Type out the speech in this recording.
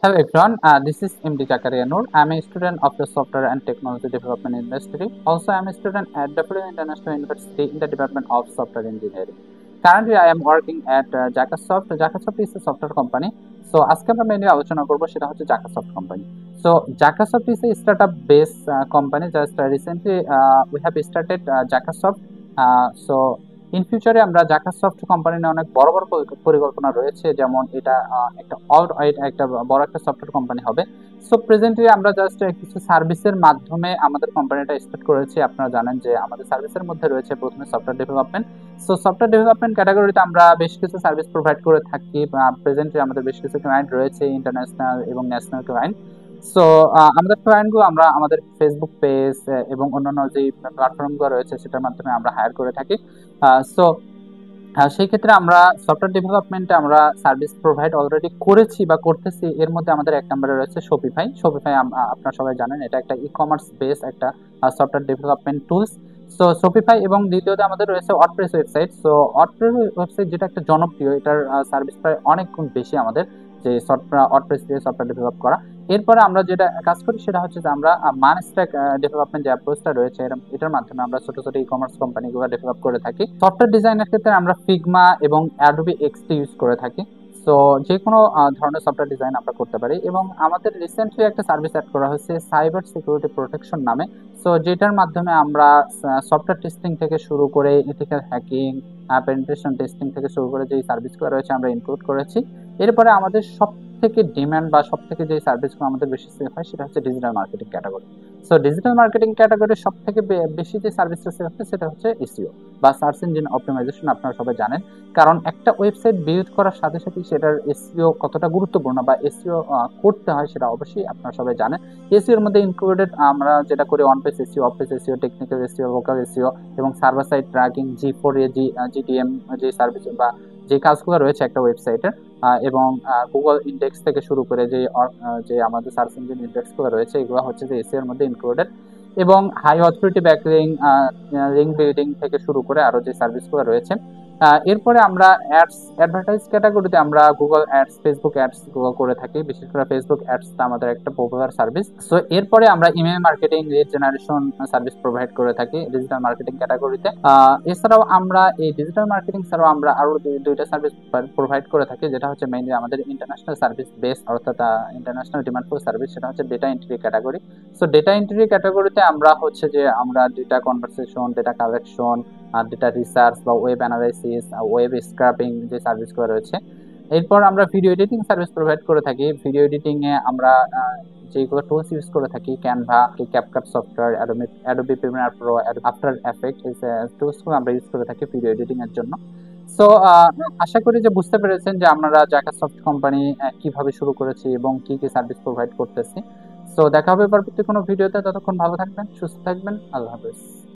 Hello everyone, this is MD Zakaria Noor. I'm a student of the Software and Technology Development Industry. Also, I'm a student at W International University in the Department of Software Engineering. Currently, I am working at Jakasoft. Jakasoft is a software company. So, আজকে আমরা mainly আলোচনা করব সেটা হচ্ছে Jakasoft company. So, Jakasoft is a startup based company. Just recently, we have started Jakasoft. So, in ফিউচারে আমরা জাকাসফট company নিয়ে অনেক বড় বড় পরিকল্পনা রয়েছে, যেমন এটা একটা একটা বড় একটা সফটওয়্যার কোম্পানি হবে। সো প্রেজেন্টলি আমরা জাস্ট কিছু সার্ভিসের মাধ্যমে আমাদের কোম্পানিটা স্টার্ট করেছি। আপনারা জানেন যে আমাদের সার্ভিসের মধ্যে রয়েছে প্রথমে software development. So software development ক্যাটাগরিতে আমরা বেশ কিছু সার্ভিস প্রোভাইড করে থাকি। প্রেজেন্টলি আমাদের বেশ কিছু ক্লায়েন্ট রয়েছে, ইন্টারন্যাশনাল এবং ন্যাশনাল ক্লায়েন্ট। সো আমাদের ক্লায়েন্টগুলো আমরা আমাদের ফেসবুক পেজ এবং অন্যান্য যে প্ল্যাটফর্মগুলো রয়েছে সেটার মাধ্যমে আমরা হায়ার করে থাকি। সো সেই ক্ষেত্রে আমরা সফটওয়্যার ডেভেলপমেন্টে আমরা সার্ভিস প্রোভাইড অলরেডি করেছি বা করতেছি। এর মধ্যে আমাদের এক নম্বরে রয়েছে শপিফাই। শপিফাই আপনারা সবাই জানেন এটা একটা ই কমার্স বেস একটা software development tools. So Shopify এবং দ্বিতীয়তে আমাদের রয়েছে WordPress website. So WordPress website যেটা একটা জনপ্রিয়, এটার সার্ভিস প্রায় অনেক গুণ বেশি আমাদের, যে সফটওয়্যার ওয়ার্ডপ্রেস দিয়ে সফটওয়্যার ডেভেলপ করা। এরপরে আমরা যেটা কাজ করি সেটা হচ্ছে যে আমরা মানস্ট্যাক ডেভেলপমেন্ট যে অ্যাপ্রোচটা রয়েছে এটার মাধ্যমে আমরা ছোট ছোট ই কমার্স কোম্পানিগুলো ডেভেলপ করে থাকি। সফটওয়্যার ডিজাইনের ক্ষেত্রে আমরা ফিগমা এবং অ্যাডোবি এক্সটি ইউজ করে থাকি। সো যে কোনো ধরনের সফটওয়্যার ডিজাইন আমরা করতে পারি। এবং আমাদের রিসেন্টলি একটা সার্ভিস অ্যাড করা হয়েছে সাইবার সিকিউরিটি প্রোটেকশন নামে। সো যেটার মাধ্যমে আমরা সফটওয়্যার টেস্টিং থেকে শুরু করে এথিক্যাল হ্যাকিং, পেনিট্রেশন টেস্টিং থেকে শুরু করে যে সার্ভিসগুলো রয়েছে আমরা ইনক্লুড করেছি। এরপরে আমাদের সব থেকে ডিমান্ড বা সব থেকে যে সার্ভিসগুলো আমাদের বেশি সেল হয় সেটা হচ্ছে digital marketing category. So digital marketing ক্যাটাগরির সব থেকে বেশি যে সার্ভিসটা সেল হয় সেটা হচ্ছে এসইও বা সার্চ ইঞ্জিন অপটিমাইজেশন। আপনারা সবাই জানেন, কারণ একটা ওয়েবসাইট বিল্ড করার সাথে সাথে সেটার এসইও কতটা গুরুত্বপূর্ণ বা এসইও করতে হয় সেটা অবশ্যই আপনারা সবাই জানেন। এসইওর মধ্যে ইনক্লুডেড আমরা যেটা করি on page SEO, of page SEO, technical SEO, local SEO এবং সার্ভার সাইড ট্র্যাকিং, জি4এ জিটিএম যে সার্ভিস বা যে কাজগুলো রয়েছে একটা ওয়েবসাইটের, এবং গুগল ইন্ডেক্স থেকে শুরু করে যে আমাদের সার্চ ইঞ্জিন ইন্ডেক্সগুলো রয়েছে এগুলো হচ্ছে যে এসইও এর মধ্যে ইনক্লুডেড। এবং high authority backlink, link building থেকে শুরু করে আরো যে সার্ভিসগুলো রয়েছে। এরপরে আমরা অ্যাডভার্টাইজ ক্যাটাগরিতে আমরা গুগল অ্যাডস, ফেসবুক অ্যাডস গুলো করে থাকি। বিশেষ করে ফেসবুক অ্যাডস আমাদের একটা পপুলার সার্ভিস। সো এরপরে আমরা email marketing, lead generation service provide করে থাকি ডিজিটাল মার্কেটিং ক্যাটাগরিতে। এছাড়াও আমরা এই ডিজিটাল মার্কেটিং ছাড়াও আমরা আরো দুইটা সার্ভিস প্রোভাইড করে থাকি, যেটা হচ্ছে মেইনলি আমাদের ইন্টারন্যাশনাল সার্ভিস বেস, অর্থাৎ ইন্টারন্যাশনাল ডিমান্ডফুল সার্ভিস, সেটা হচ্ছে data entry category. So data entry ক্যাটাগরিতে আমরা হচ্ছে যে আমরা data conversation, data collection, data research বা ওয়েব অ্যানালাইসিস, ওয়েব স্ক্রাপিং যে সার্ভিসগুলো রয়েছে। এরপর আমরা ভিডিও এডিটিং সার্ভিস প্রোভাইড করে থাকি। ভিডিও এডিটিং এ আমরা যেগুলো টুলস ইউজ করে থাকি, Canva, CapCut software, Adobe Premiere Pro, after effect, এই টুলসগুলো আমরা ইউজ করে থাকি ভিডিও এডিটিং এর জন্য। সো আশা করি যে বুঝতে পেরেছেন যে আমরা জাকাসফট কোম্পানি কিভাবে শুরু করেছি এবং কি কি সার্ভিস প্রোভাইড করতেছি। সো দেখা হবে পরবর্তী কোনো ভিডিওতে। ততক্ষণ ভালো থাকবেন, সুস্থ থাকবেন। আল্লাহ হাফেজ।